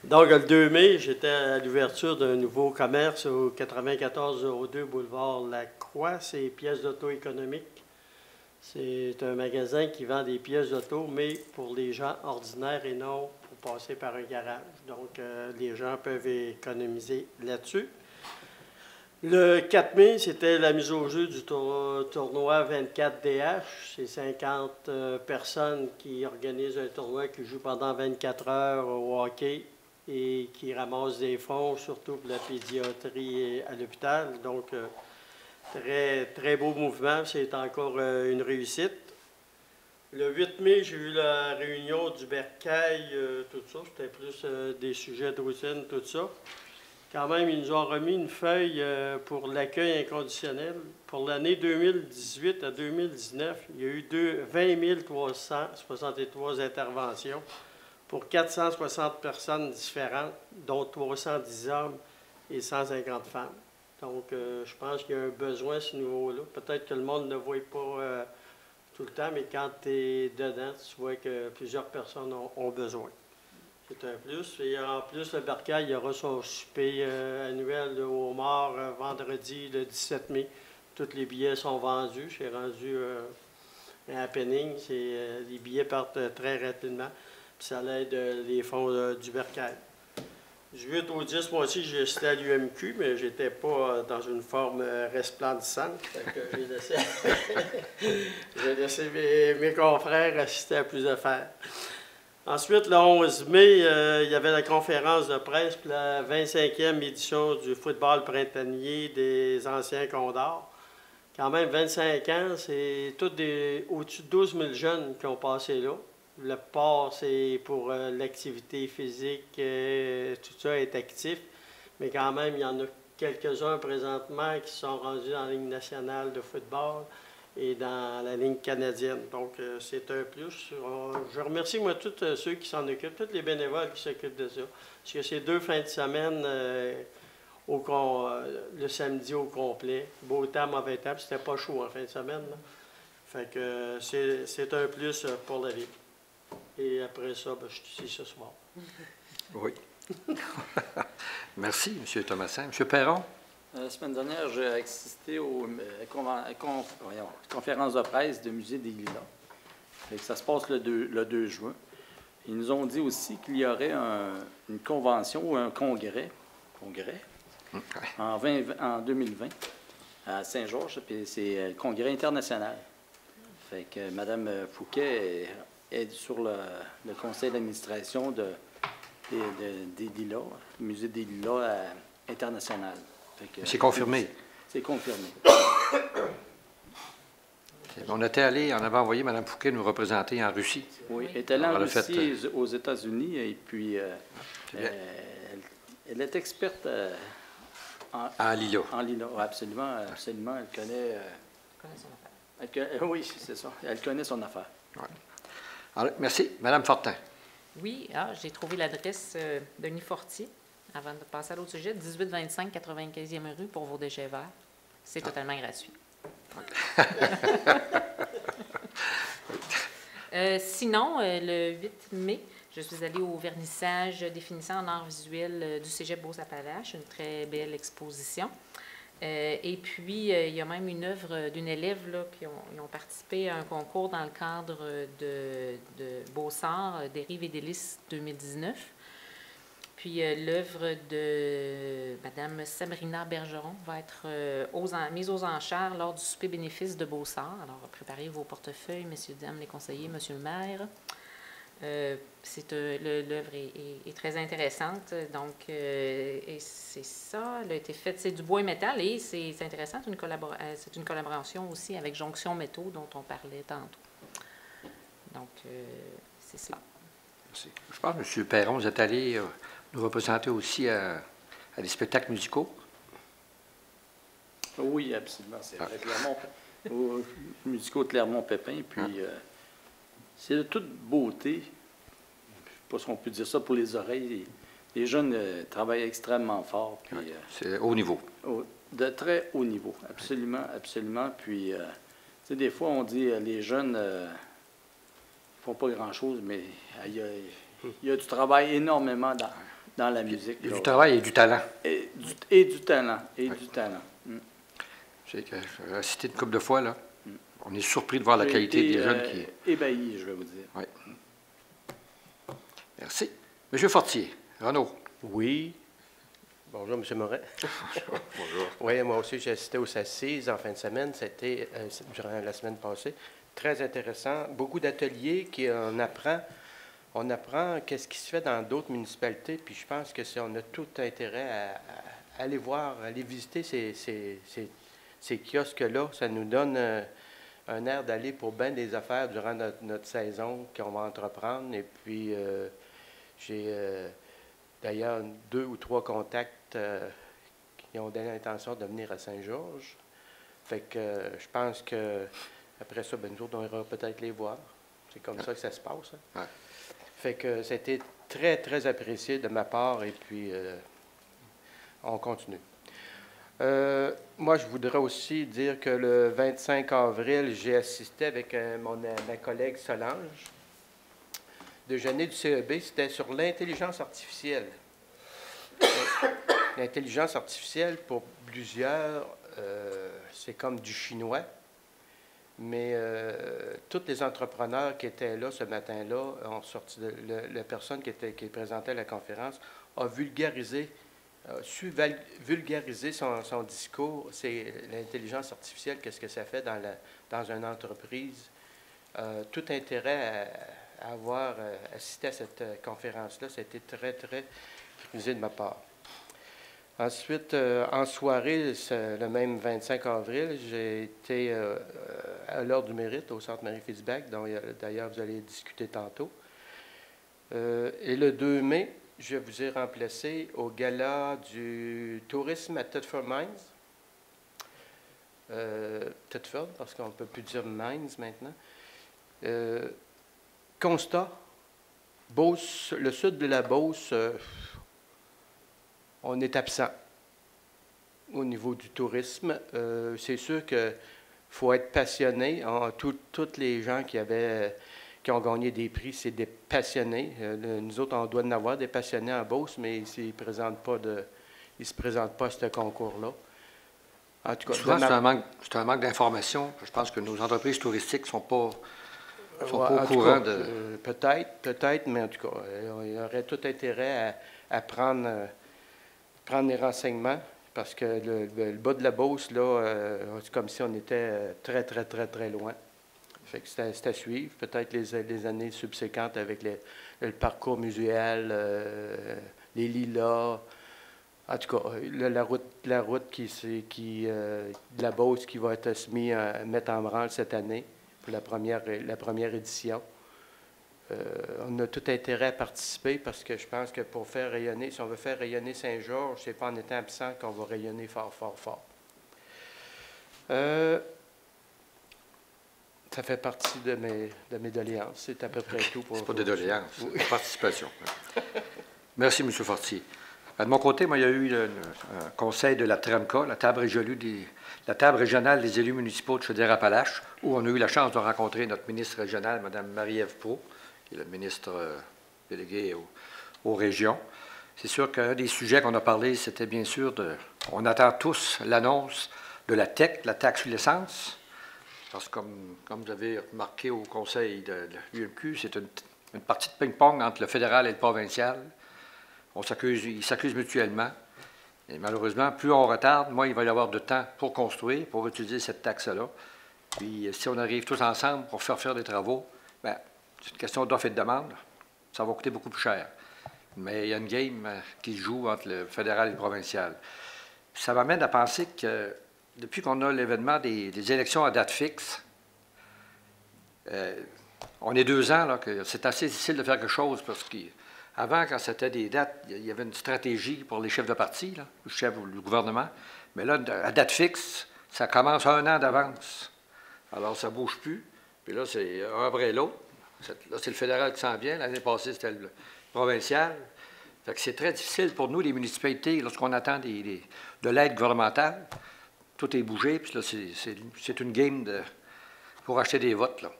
Donc, le 2 mai, j'étais à l'ouverture d'un nouveau commerce au 9402 boulevard Lacroix. C'est pièces d'auto économiques. C'est un magasin qui vend des pièces d'auto, mais pour les gens ordinaires et non pour passer par un garage. Donc, les gens peuvent économiser là-dessus. Le 4 mai, c'était la mise au jeu du tournoi 24DH. C'est 50 personnes qui organisent un tournoi qui joue pendant 24 heures au hockey et qui ramassent des fonds, surtout pour la pédiatrie à l'hôpital. Donc, très, très beau mouvement. C'est encore une réussite. Le 8 mai, j'ai eu la réunion du bercail, tout ça. C'était plus des sujets de routine, tout ça. Quand même, ils nous ont remis une feuille pour l'accueil inconditionnel. Pour l'année 2018 à 2019, il y a eu 20 363 interventions pour 460 personnes différentes, dont 310 hommes et 150 femmes. Donc, je pense qu'il y a un besoin à ce niveau-là. Peut-être que le monde ne le voit pas tout le temps, mais quand tu es dedans, tu vois que plusieurs personnes ont besoin. C'est un plus. Et en plus, le bercail, il y aura son souper annuel au Mort vendredi, le 17 mai. Tous les billets sont vendus. J'ai rendu un happening. Les billets partent très rapidement. Puis ça l'aide les fonds du bercail. Du 8 au 10, moi aussi, j'ai assisté à l'UMQ, mais je n'étais pas dans une forme resplendissante. J'ai laissé mes confrères assister à plus d'affaires. Ensuite, le 11 mai, il y avait la conférence de presse pour la 25e édition du football printanier des anciens Condors. Quand même, 25 ans, c'est tous au-dessus de 12 000 jeunes qui ont passé là. Le port, c'est pour l'activité physique, tout ça est actif. Mais quand même, il y en a quelques-uns présentement qui sont rendus dans la Ligue nationale de football et dans la ligne canadienne. Donc, c'est un plus. Je remercie, moi, tous ceux qui s'en occupent, tous les bénévoles qui s'occupent de ça. Parce que c'est 2 fins de semaine, le samedi au complet. Beau temps, mauvais temps, puis c'était pas chaud en fin de semaine. Là. Fait que c'est un plus pour la ville. Et après ça, ben, je suis ici ce soir. Oui. Merci, M. Thomasin. M. Perron? La semaine dernière, j'ai assisté aux conférences de presse du Musée des Lilas. Ça se passe le 2 juin. Ils nous ont dit aussi qu'il y aurait une convention ou un congrès en 2020 à Saint-Georges, puis c'est le congrès international. Fait que Mme Fouquet est sur le conseil d'administration des Lilas, le Musée des Lilas international. C'est confirmé. C'est confirmé. On était allé, on avait envoyé Mme Fouquet nous représenter en Russie. Oui, elle est allée en Russie, aux États-Unis, et puis elle est experte en lilas. En lilas, oui, absolument, absolument. Elle connaît son affaire. Oui, c'est ça. Elle connaît son affaire. Ouais. Alors, merci. Mme Fortin. Oui, j'ai trouvé l'adresse Denis Fortier. Avant de passer à l'autre sujet, 1825 95e rue pour vos déchets verts. C'est totalement gratuit. Sinon, le 8 mai, je suis allée au vernissage définissant en art visuel du Cégep Beauce-Appalaches, une très belle exposition. Et puis, il y a même une œuvre d'une élève là, qui ont participé à un concours dans le cadre de Beaux-Arts, des Rives et délices 2019. Puis l'œuvre de Mme Sabrina Bergeron va être mise aux enchères lors du souper bénéfice de Beaux-Arts. Alors, préparez vos portefeuilles, messieurs, dames, les conseillers, monsieur le maire. L'œuvre est très intéressante. Donc, et c'est ça, elle a été faite, c'est du bois et métal et c'est intéressant, c'est une collaboration aussi avec Jonction Métaux dont on parlait tantôt. Donc, c'est cela. Merci. Je pense que M. Perron, vous êtes allé nous représenter aussi à des spectacles musicaux. Oui, absolument. C'est vrai. Au musicaux de Clermont-Pépin. Puis, c'est de toute beauté. Je ne sais pas si on peut dire ça pour les oreilles. Les jeunes travaillent extrêmement fort. Puis, c'est haut niveau. De très haut niveau, absolument, absolument. Puis, tu sais, des fois, on dit les jeunes ne font pas grand-chose, mais il y a du travail énormément dans la musique. Il y a du travail et du talent. Et du talent, du talent. J'ai cité une couple de fois, là. On est surpris de voir la qualité des jeunes qui... Ébahi, je vais vous dire. Oui. Merci. Monsieur Fortier, Renaud. Oui. Bonjour, M. Moret. Bonjour. Oui, moi aussi, j'ai assisté aux assises en fin de semaine. C'était durant la semaine passée. Très intéressant. Beaucoup d'ateliers on apprend qu'est-ce qui se fait dans d'autres municipalités. Puis je pense que on a tout intérêt à aller voir, aller visiter ces kiosques-là. Ça nous donne un air d'aller pour bien des affaires durant notre saison qu'on va entreprendre. Et puis, j'ai d'ailleurs 2 ou 3 contacts qui ont donné l'intention de venir à Saint-Georges. Fait que je pense que après ça, nous autres, on ira peut-être les voir. C'est comme ça que ça se passe. Hein? Ouais. Fait que ça a été très, très apprécié de ma part et puis on continue. Moi, je voudrais aussi dire que le 25 avril, j'ai assisté avec ma collègue Solange. Déjeuner du CEB, c'était sur l'intelligence artificielle. L'intelligence artificielle, pour plusieurs, c'est comme du chinois. Mais tous les entrepreneurs qui étaient là ce matin-là ont sorti la personne qui présentait la conférence a su vulgariser son discours. C'est l'intelligence artificielle, qu'est-ce que ça fait dans une entreprise. Tout intérêt à avoir assisté à cette conférence-là, ça a été très, très prisé de ma part. Ensuite, en soirée, le même 25 avril, j'ai été à l'Heure du Mérite au Centre Marie-Fitzbach, dont d'ailleurs vous allez discuter tantôt. Et le 2 mai, je vous ai remplacé au gala du tourisme à Thetford Mines. Thetford, parce qu'on ne peut plus dire Mines maintenant. Constat, Beauce, le sud de la Beauce, on est absent au niveau du tourisme. C'est sûr qu'il faut être passionné. Tous les gens qui ont gagné des prix, c'est des passionnés. Nous autres, on doit en avoir des passionnés en Beauce, mais ils ne se présentent pas à ce concours-là. En tout cas, souvent, c'est un manque d'information. Je pense que nos entreprises touristiques ne sont pas au courant de... Peut-être, mais en tout cas, il y aurait tout intérêt à prendre les renseignements, parce que le bas de la Beauce, là, c'est comme si on était très, très, très, très loin. Fait que c'est à suivre. Peut-être les années subséquentes avec le parcours muséal, les lilas. En tout cas, la route de la Beauce qui va être mettre en branle cette année pour la première édition. On a tout intérêt à participer parce que je pense que pour faire rayonner, si on veut faire rayonner Saint-Georges, ce n'est pas en étant absent qu'on va rayonner fort, fort, fort. Ça fait partie de mes doléances. C'est à peu près tout pour... C'est pas des doléances, c'est une participation. Merci, M. Fortier. De mon côté, moi, il y a eu un conseil de la TREMCA, la table régionale des élus municipaux de Chaudière-Appalaches, où on a eu la chance de rencontrer notre ministre régionale, Mme Marie-Ève Proulx, qui est le ministre délégué aux régions. C'est sûr qu'un des sujets qu'on a parlé, c'était bien sûr on attend tous l'annonce de la TEC, la taxe sur l'essence, parce que comme vous avez remarqué au conseil de l'UMQ, c'est une partie de ping-pong entre le fédéral et le provincial. Ils s'accusent mutuellement. Et malheureusement, plus on retarde, moins il va y avoir de temps pour construire, pour utiliser cette taxe-là. Puis si on arrive tous ensemble pour faire des travaux, bien, c'est une question d'offre et de demande. ça va coûter beaucoup plus cher. Mais il y a une game qui se joue entre le fédéral et le provincial. Puis ça m'amène à penser que depuis qu'on a l'événement des élections à date fixe, on est 2 ans, là, que c'est assez difficile de faire quelque chose parce qu'avant, quand c'était des dates, il y avait une stratégie pour les chefs de parti, là, le chef ou le gouvernement. Mais là, à date fixe, ça commence 1 an d'avance. Alors, ça ne bouge plus. Puis là, c'est un après l'autre. Là, c'est le fédéral qui s'en vient. L'année passée, c'était le provincial. Fait que c'est très difficile pour nous, les municipalités, lorsqu'on attend de l'aide gouvernementale. Tout est bougé, puis là, c'est une game pour acheter des votes, là.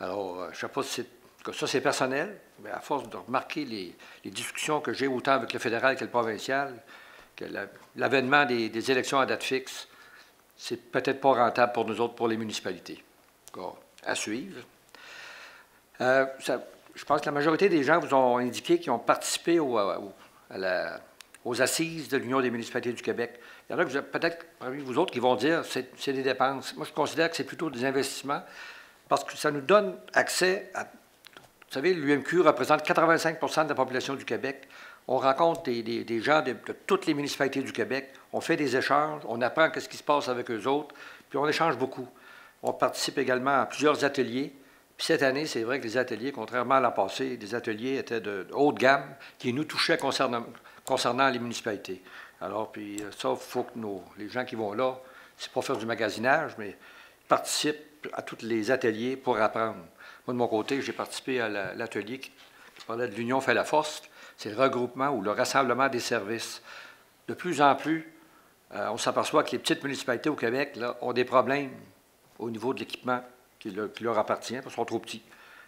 Alors, je ne sais pas si ça, c'est personnel, mais à force de remarquer les discussions que j'ai autant avec le fédéral que le provincial, que l'avènement des élections à date fixe, c'est peut-être pas rentable pour nous autres, pour les municipalités. Alors, à suivre. Je pense que la majorité des gens vous ont indiqué qu'ils ont participé aux assises de l'Union des municipalités du Québec. Il y en a peut-être parmi vous autres qui vont dire que c'est des dépenses. Moi, je considère que c'est plutôt des investissements parce que ça nous donne accès à... Vous savez, l'UMQ représente 85 de la population du Québec. On rencontre des gens de toutes les municipalités du Québec. On fait des échanges, on apprend ce qui se passe avec eux autres, puis on échange beaucoup. On participe également à plusieurs ateliers. Puis cette année, c'est vrai que les ateliers, contrairement à l'an passé, les ateliers étaient de haute gamme qui nous touchaient concernant les municipalités. Alors, puis ça, il faut que les gens qui vont là, c'est pas faire du magasinage, mais participent à tous les ateliers pour apprendre. Moi, de mon côté, j'ai participé à l'atelier qui parlait de l'Union fait la force. C'est le regroupement ou le rassemblement des services. De plus en plus, on s'aperçoit que les petites municipalités au Québec là, ont des problèmes au niveau de l'équipement qui leur appartient, parce qu'ils sont trop petits.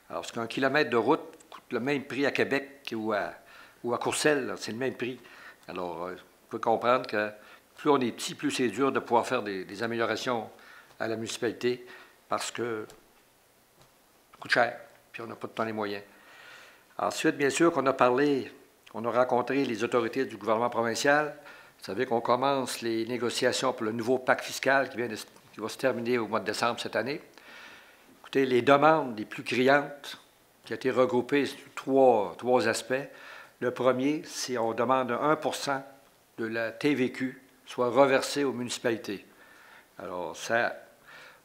Alors, parce qu'un kilomètre de route coûte le même prix à Québec ou à Courcelles, c'est le même prix. Alors, vous pouvez comprendre que plus on est petit, plus c'est dur de pouvoir faire des améliorations à la municipalité, parce que ça coûte cher, puis on n'a pas de temps les moyens. Ensuite, bien sûr, qu'on a rencontré les autorités du gouvernement provincial. Vous savez qu'on commence les négociations pour le nouveau pacte fiscal qui va se terminer au mois de décembre cette année. Écoutez, les demandes les plus criantes, qui ont été regroupées sur trois aspects. Le premier, c'est on demande 1 % de la TVQ soit reversée aux municipalités. Alors, ça,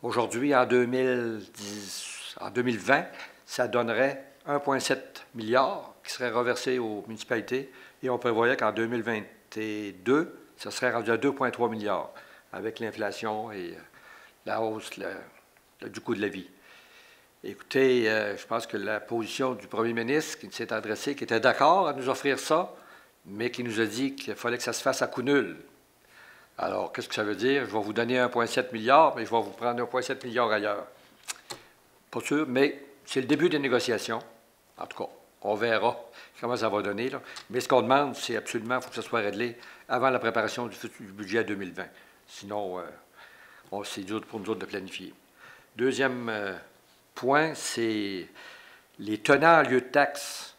aujourd'hui, en 2020, ça donnerait 1,7 milliard qui serait reversé aux municipalités. Et on prévoyait qu'en 2022, ça serait rendu à 2,3 milliards avec l'inflation et la hausse du coût de la vie. Écoutez, je pense que la position du premier ministre qui s'est adressé, qui était d'accord à nous offrir ça, mais qui nous a dit qu'il fallait que ça se fasse à coût nul. Alors, qu'est-ce que ça veut dire? Je vais vous donner 1,7 milliard, mais je vais vous prendre 1,7 milliard ailleurs. Pas sûr, mais c'est le début des négociations. En tout cas, on verra comment ça va donner, là. Mais ce qu'on demande, c'est absolument, il faut que ça soit réglé avant la préparation du budget 2020. Sinon, c'est dur pour nous autres de planifier. Deuxième point, c'est les tenants en lieu de taxes.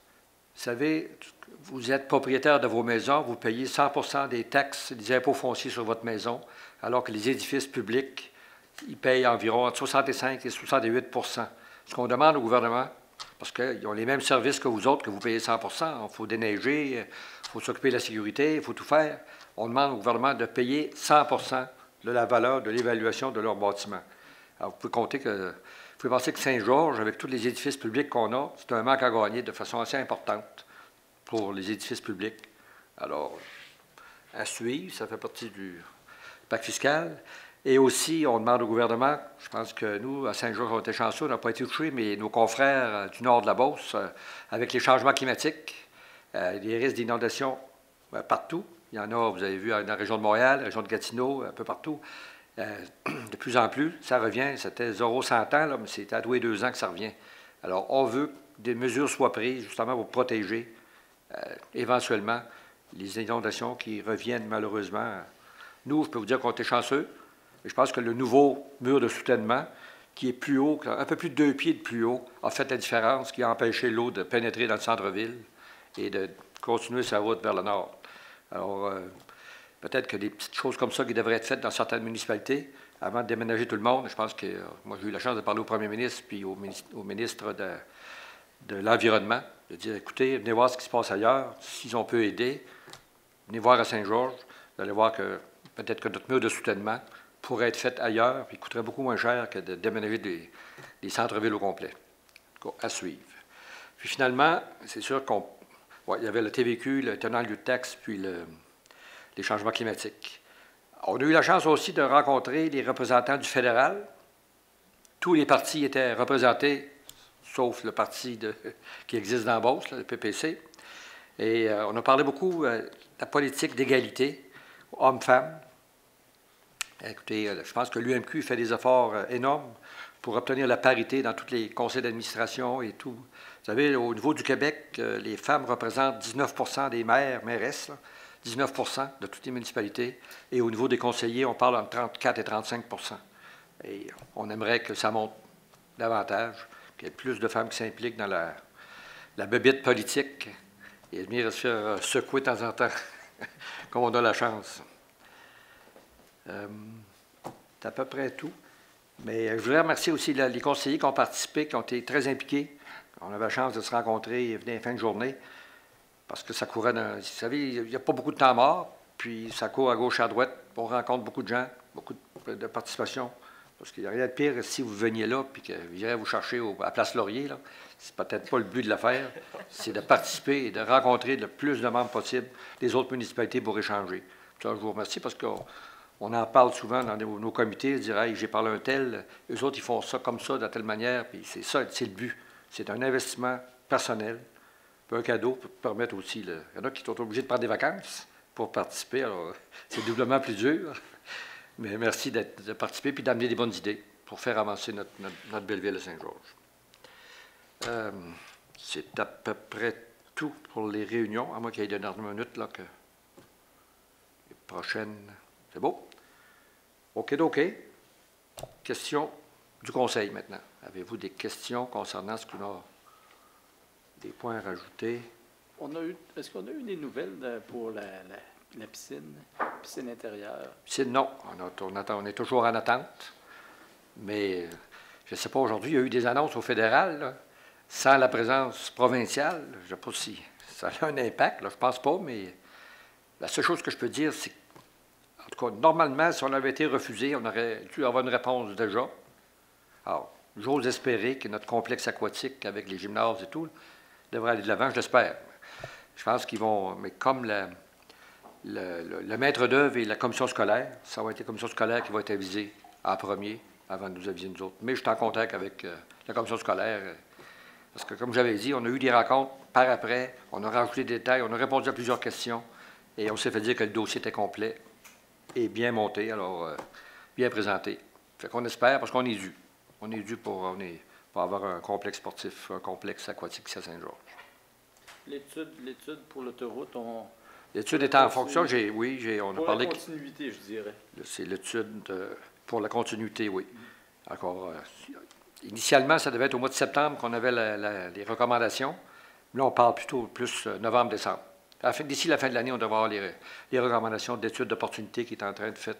Vous savez, vous êtes propriétaire de vos maisons, vous payez 100 % des taxes, des impôts fonciers sur votre maison, alors que les édifices publics, ils payent environ entre 65 et 68 %. Ce qu'on demande au gouvernement, parce qu'ils ont les mêmes services que vous autres, que vous payez 100 %, il faut déneiger, il faut s'occuper de la sécurité, il faut tout faire. On demande au gouvernement de payer 100 % de la valeur de l'évaluation de leur bâtiment. Alors, vous pouvez penser que Saint-Georges, avec tous les édifices publics qu'on a, c'est un manque à gagner de façon assez importante pour les édifices publics. Alors, à suivre, ça fait partie du pacte fiscal. Et aussi, on demande au gouvernement, je pense que nous, à Saint-Georges, on était chanceux, on n'a pas été touchés, mais nos confrères du nord de la Beauce, avec les changements climatiques, des risques d'inondation partout. Il y en a, vous avez vu, dans la région de Montréal, la région de Gatineau, un peu partout. De plus en plus, ça revient. C'était 0-100 ans, là, mais c'est à tous les 2 ans que ça revient. Alors, on veut que des mesures soient prises, justement, pour protéger éventuellement les inondations qui reviennent malheureusement. Nous, je peux vous dire qu'on était chanceux. Et je pense que le nouveau mur de soutènement, qui est plus haut, un peu plus de 2 pieds de plus haut, a fait la différence, qui a empêché l'eau de pénétrer dans le centre-ville et de continuer sa route vers le nord. Alors, peut-être que des petites choses comme ça qui devraient être faites dans certaines municipalités avant de déménager tout le monde. Je pense que moi, j'ai eu la chance de parler au premier ministre puis au ministre de l'Environnement. de dire, écoutez, venez voir ce qui se passe ailleurs, si on peut aider, venez voir à Saint-Georges, vous allez voir que peut-être que notre mur de soutènement pourrait être fait ailleurs, puis coûterait beaucoup moins cher que de déménager des centres-villes au complet. À suivre. Puis finalement, c'est sûr il y avait le TVQ, le tenant lieu de taxe, puis les changements climatiques. On a eu la chance aussi de rencontrer les représentants du fédéral. Tous les partis étaient représentés, sauf le parti qui existe dans Beauce, le PPC. Et on a parlé beaucoup de la politique d'égalité, hommes-femmes. Écoutez, je pense que l'UMQ fait des efforts énormes pour obtenir la parité dans tous les conseils d'administration et tout. Vous savez, au niveau du Québec, les femmes représentent 19 des maires, mairesses, là, 19 de toutes les municipalités. Et au niveau des conseillers, on parle entre 34 et 35 Et on aimerait que ça monte davantage, qu'il y ait plus de femmes qui s'impliquent dans la bébite politique et venir se faire secouer de temps en temps, comme on a la chance. C'est à peu près tout. Mais je voudrais remercier aussi les conseillers qui ont participé, qui ont été très impliqués. On avait la chance de se rencontrer et venir en fin de journée, parce que ça courait vous savez, il n'y a pas beaucoup de temps mort, puis ça court à gauche, à droite. On rencontre beaucoup de gens, beaucoup de participation. Parce qu'il n'y a rien de pire si vous veniez là, puis que vous iriez vous chercher à Place Laurier. C'est peut-être pas le but de l'affaire. C'est de participer et de rencontrer le plus de membres possible des autres municipalités pour échanger. Ça, je vous remercie parce qu'on en parle souvent dans nos comités, dire hey, j'ai parlé à un tel, eux autres, ils font ça comme ça, de telle manière, puis c'est ça, c'est le but. C'est un investissement personnel, un cadeau pour permettre aussi. Il y en a qui sont obligés de prendre des vacances pour participer, alors c'est doublement plus dur. Mais merci de participer et d'amener des bonnes idées pour faire avancer notre belle ville de Saint-Georges. C'est à peu près tout pour les réunions, à moins qu'il y ait de dernière minute, là, que les prochaines. C'est beau? OK. Questions du Conseil maintenant. Avez-vous des questions concernant ce qu'on a, des points à rajouter? Est-ce qu'on a eu des nouvelles pour la piscine intérieure? Piscine, non. On est toujours en attente. Mais je ne sais pas, aujourd'hui, il y a eu des annonces au fédéral, là, sans la présence provinciale. Je ne sais pas si ça a un impact, là, je ne pense pas, mais la seule chose que je peux dire, c'est qu'en tout cas, normalement, si on avait été refusé, on aurait dû avoir une réponse déjà. Alors, j'ose espérer que notre complexe aquatique, avec les gymnases et tout, devrait aller de l'avant, je l'espère. Je pense qu'ils vont, mais comme le maître d'œuvre et la commission scolaire, ça va être la commission scolaire qui va être avisée en premier, avant de nous aviser nous autres. Mais je suis en contact avec la commission scolaire, parce que, comme j'avais dit, on a eu des rencontres par après, on a rajouté des détails, on a répondu à plusieurs questions, et on s'est fait dire que le dossier était complet et bien monté, alors bien présenté. Fait qu'on espère, parce qu'on est dû. On est dû pour avoir un complexe sportif, un complexe aquatique ici à Saint-Georges. L'étude pour l'autoroute, l'étude est en fonction, on a parlé. Pour la continuité, je dirais. C'est l'étude pour la continuité, oui. Encore, initialement, ça devait être au mois de septembre qu'on avait les recommandations. Là, on parle plutôt plus novembre-décembre. D'ici la fin de l'année, on devrait avoir les recommandations d'études d'opportunité qui est en train de faire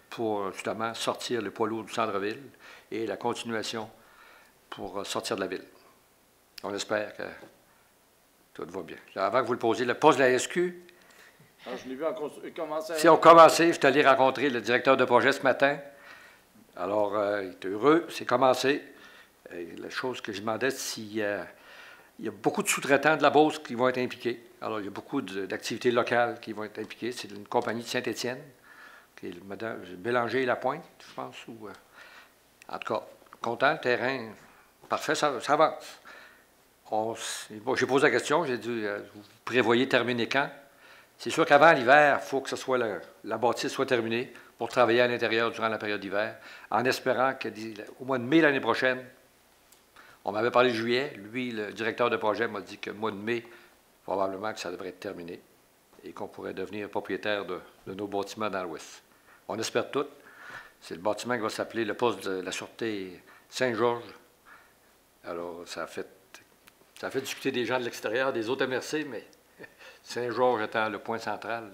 pour justement sortir le poids lourd du centre-ville et la continuation pour sortir de la ville. On espère que tout va bien. Là, avant que vous le posiez, le poste de la SQ. Je l'ai vu commencer. Si on commençait, je suis allé rencontrer le directeur de projet ce matin. Alors, il est heureux, c'est commencé. Et la chose que je demandais, s'il y a beaucoup de sous-traitants de la Beauce qui vont être impliqués. Alors, il y a beaucoup d'activités locales qui vont être impliquées. C'est une compagnie de Saint-Étienne, qui est Madame Bélanger et Lapointe, je pense. En tout cas, content, terrain, parfait, ça avance. J'ai posé la question, j'ai dit, vous prévoyez terminer quand? C'est sûr qu'avant l'hiver, il faut que la bâtisse soit terminée pour travailler à l'intérieur durant la période d'hiver, en espérant qu'au mois de mai l'année prochaine, on m'avait parlé de juillet, lui, le directeur de projet, m'a dit que mois de mai, probablement que ça devrait être terminé et qu'on pourrait devenir propriétaire de nos bâtiments dans l'Ouest. On espère tout. C'est le bâtiment qui va s'appeler le poste de la Sûreté Saint-Georges. Alors, ça a fait discuter des gens de l'extérieur, des autres MRC, mais Saint-Georges étant le point central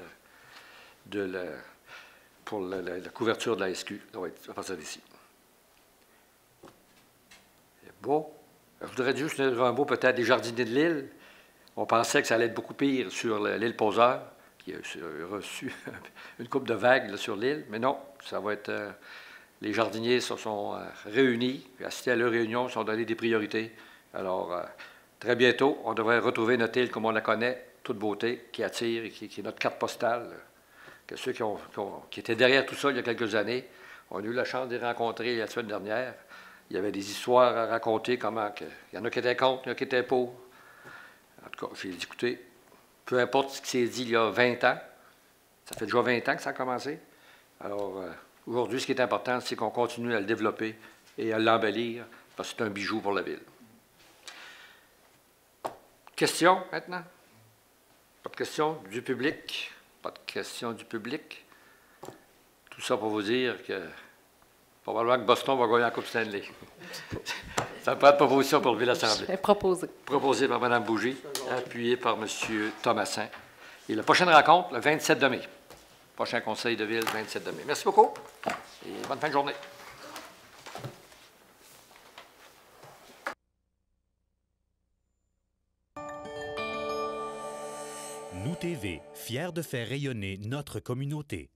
pour la couverture de la SQ. Ça va être à partir d'ici. Bon. Je voudrais juste dire un mot peut-être des jardiniers de l'île. On pensait que ça allait être beaucoup pire sur l'île Poseur, qui a reçu une coupe de vagues là, sur l'île, mais non, ça va être... les jardiniers se sont réunis, assistés à leur réunion, se sont donné des priorités. Alors, très bientôt, on devrait retrouver notre île comme on la connaît, toute beauté, qui attire et qui est notre carte postale. Que ceux qui étaient derrière tout ça il y a quelques années, on a eu la chance de les rencontrer la semaine dernière. Il y avait des histoires à raconter, il y en a qui étaient contre, il y en a qui étaient pour. En tout cas, j'ai dit, écoutez, peu importe ce qui s'est dit il y a 20 ans, ça fait déjà 20 ans que ça a commencé. Alors, aujourd'hui, ce qui est important, c'est qu'on continue à le développer et à l'embellir, parce que c'est un bijou pour la ville. Questions maintenant? Pas de questions du public? Pas de questions du public? Tout ça pour vous dire que probablement que Boston va gagner la Coupe Stanley. Ça peut être proposition pour lever l'Assemblée. Je vais proposer. Proposé par Mme Bougie, appuyé par M. Thomassin. Et la prochaine rencontre, le 27 de mai. Prochain conseil de ville, 27 de mai. Merci beaucoup et bonne fin de journée. Nous TV, fiers de faire rayonner notre communauté.